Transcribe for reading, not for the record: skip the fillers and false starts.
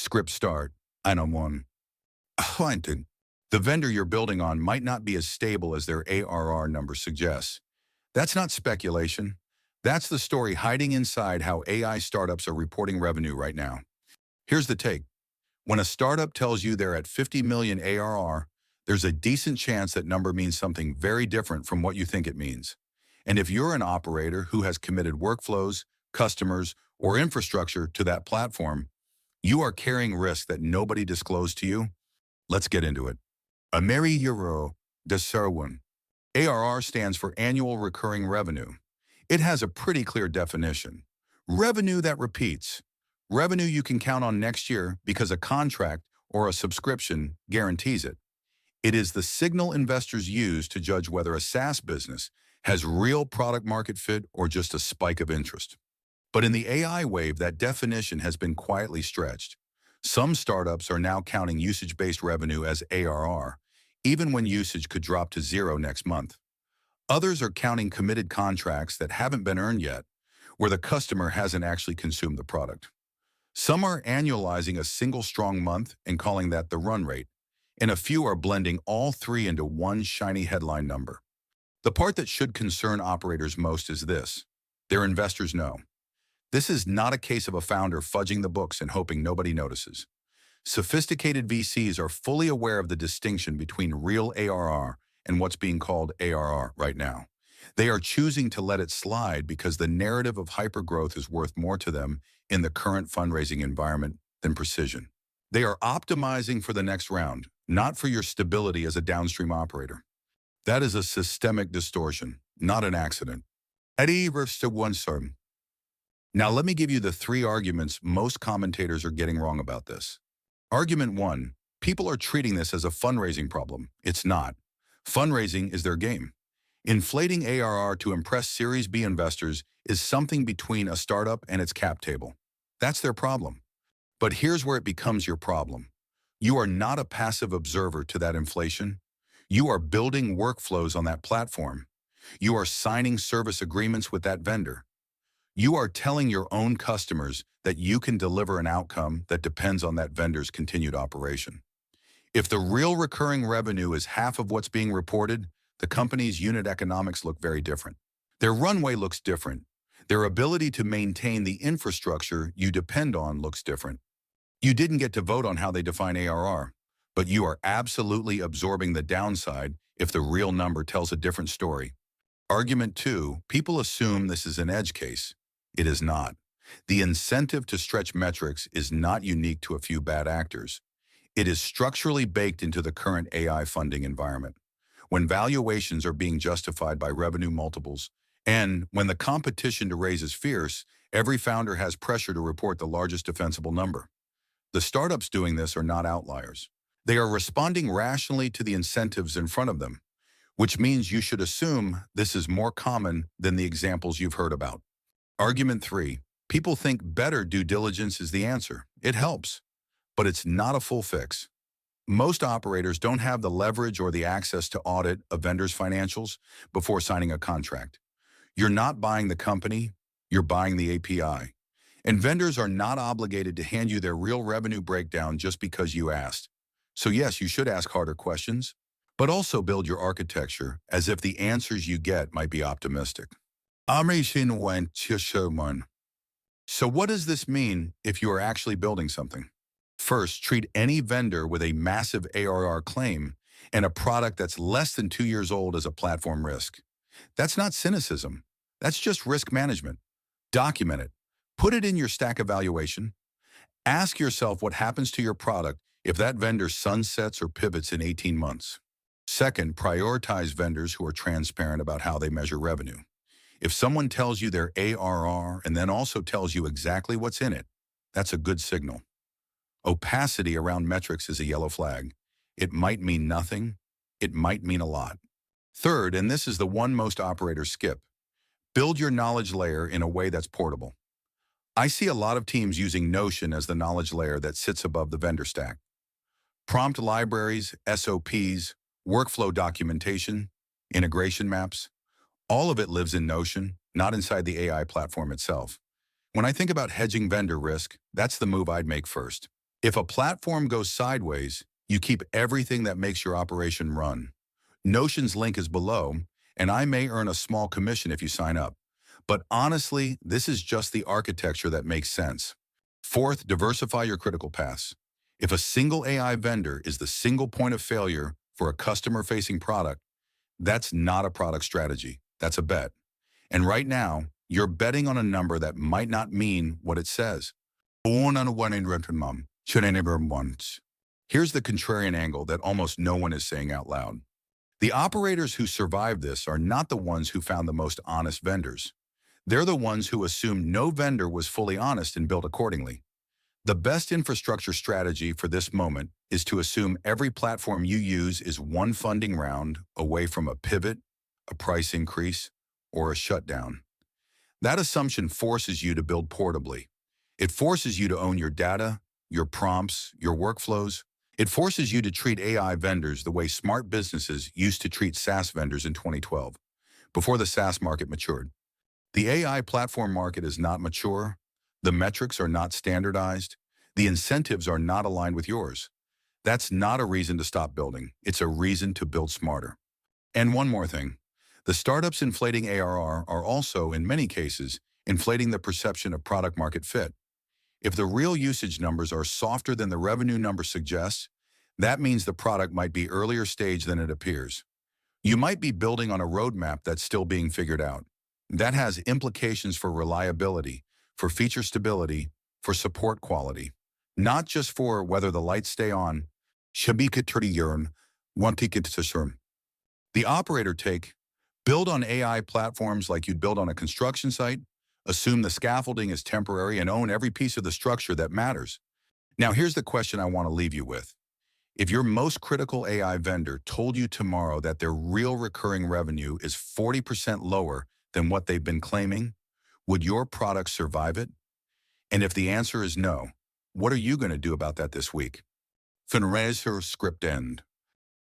Script start. Item 1. Inflating. The vendor you're building on might not be as stable as their ARR number suggests. That's not speculation. That's the story hiding inside how AI startups are reporting revenue right now. Here's the take. When a startup tells you they're at 50 million ARR, there's a decent chance that number means something very different from what you think it means. And if you're an operator who has committed workflows, customers, or infrastructure to that platform, you are carrying risk that nobody disclosed to you. Let's get into it. Ameri Euro de Serwin. ARR stands for annual recurring revenue. It has a pretty clear definition. Revenue that repeats. Revenue you can count on next year because a contract or a subscription guarantees it. It is the signal investors use to judge whether a SaaS business has real product market fit or just a spike of interest. But in the AI wave, that definition has been quietly stretched. Some startups are now counting usage-based revenue as ARR, even when usage could drop to zero next month. Others are counting committed contracts that haven't been earned yet, where the customer hasn't actually consumed the product. Some are annualizing a single strong month and calling that the run rate, and a few are blending all three into one shiny headline number. The part that should concern operators most is this: their investors know. This is not a case of a founder fudging the books and hoping nobody notices. Sophisticated VCs are fully aware of the distinction between real ARR and what's being called ARR right now. They are choosing to let it slide because the narrative of hypergrowth is worth more to them in the current fundraising environment than precision. They are optimizing for the next round, not for your stability as a downstream operator. That is a systemic distortion, not an accident. Eddie versus one. Now let me give you the three arguments most commentators are getting wrong about this. Argument 1, people are treating this as a fundraising problem. It's not. Fundraising is their game. Inflating ARR to impress Series B investors is something between a startup and its cap table. That's their problem. But here's where it becomes your problem. You are not a passive observer to that inflation. You are building workflows on that platform. You are signing service agreements with that vendor. You are telling your own customers that you can deliver an outcome that depends on that vendor's continued operation. If the real recurring revenue is half of what's being reported, the company's unit economics look very different. Their runway looks different. Their ability to maintain the infrastructure you depend on looks different. You didn't get to vote on how they define ARR, but you are absolutely absorbing the downside if the real number tells a different story. Argument 2, people assume this is an edge case. It is not. The incentive to stretch metrics is not unique to a few bad actors. It is structurally baked into the current AI funding environment. When valuations are being justified by revenue multiples, and when the competition to raise is fierce, every founder has pressure to report the largest defensible number. The startups doing this are not outliers. They are responding rationally to the incentives in front of them, which means you should assume this is more common than the examples you've heard about. Argument 3, people think better due diligence is the answer. It helps, but it's not a full fix. Most operators don't have the leverage or the access to audit a vendor's financials before signing a contract. You're not buying the company, you're buying the API. And vendors are not obligated to hand you their real revenue breakdown just because you asked. So yes, you should ask harder questions, but also build your architecture as if the answers you get might be optimistic. So what does this mean if you are actually building something? First, treat any vendor with a massive ARR claim and a product that's less than 2 years old as a platform risk. That's not cynicism. That's just risk management. Document it. Put it in your stack evaluation. Ask yourself what happens to your product if that vendor sunsets or pivots in 18 months. Second, prioritize vendors who are transparent about how they measure revenue. If someone tells you their ARR and then also tells you exactly what's in it, that's a good signal. Opacity around metrics is a yellow flag. It might mean nothing. It might mean a lot. Third, and this is the one most operators skip, build your knowledge layer in a way that's portable. I see a lot of teams using Notion as the knowledge layer that sits above the vendor stack. Prompt libraries, SOPs, workflow documentation, integration maps, all of it lives in Notion, not inside the AI platform itself. When I think about hedging vendor risk, that's the move I'd make first. If a platform goes sideways, you keep everything that makes your operation run. Notion's link is below, and I may earn a small commission if you sign up. But honestly, this is just the architecture that makes sense. Fourth, diversify your critical paths. If a single AI vendor is the single point of failure for a customer-facing product, that's not a product strategy. That's a bet. And right now, you're betting on a number that might not mean what it says. Here's the contrarian angle that almost no one is saying out loud. The operators who survived this are not the ones who found the most honest vendors. They're the ones who assumed no vendor was fully honest and built accordingly. The best infrastructure strategy for this moment is to assume every platform you use is one funding round away from a pivot, a price increase, or a shutdown. That assumption forces you to build portably. It forces you to own your data, your prompts, your workflows. It forces you to treat AI vendors the way smart businesses used to treat SaaS vendors in 2012, before the SaaS market matured. The AI platform market is not mature. The metrics are not standardized. The incentives are not aligned with yours. That's not a reason to stop building. It's a reason to build smarter. And one more thing. The startups inflating ARR are also, in many cases, inflating the perception of product market fit. If the real usage numbers are softer than the revenue number suggests, that means the product might be earlier stage than it appears. You might be building on a roadmap that's still being figured out. That has implications for reliability, for feature stability, for support quality, not just for whether the lights stay on. The operator take, build on AI platforms like you'd build on a construction site, assume the scaffolding is temporary, and own every piece of the structure that matters. Now here's the question I want to leave you with. If your most critical AI vendor told you tomorrow that their real recurring revenue is 40% lower than what they've been claiming, would your product survive it? And if the answer is no, what are you going to do about that this week? Fundraiser script end.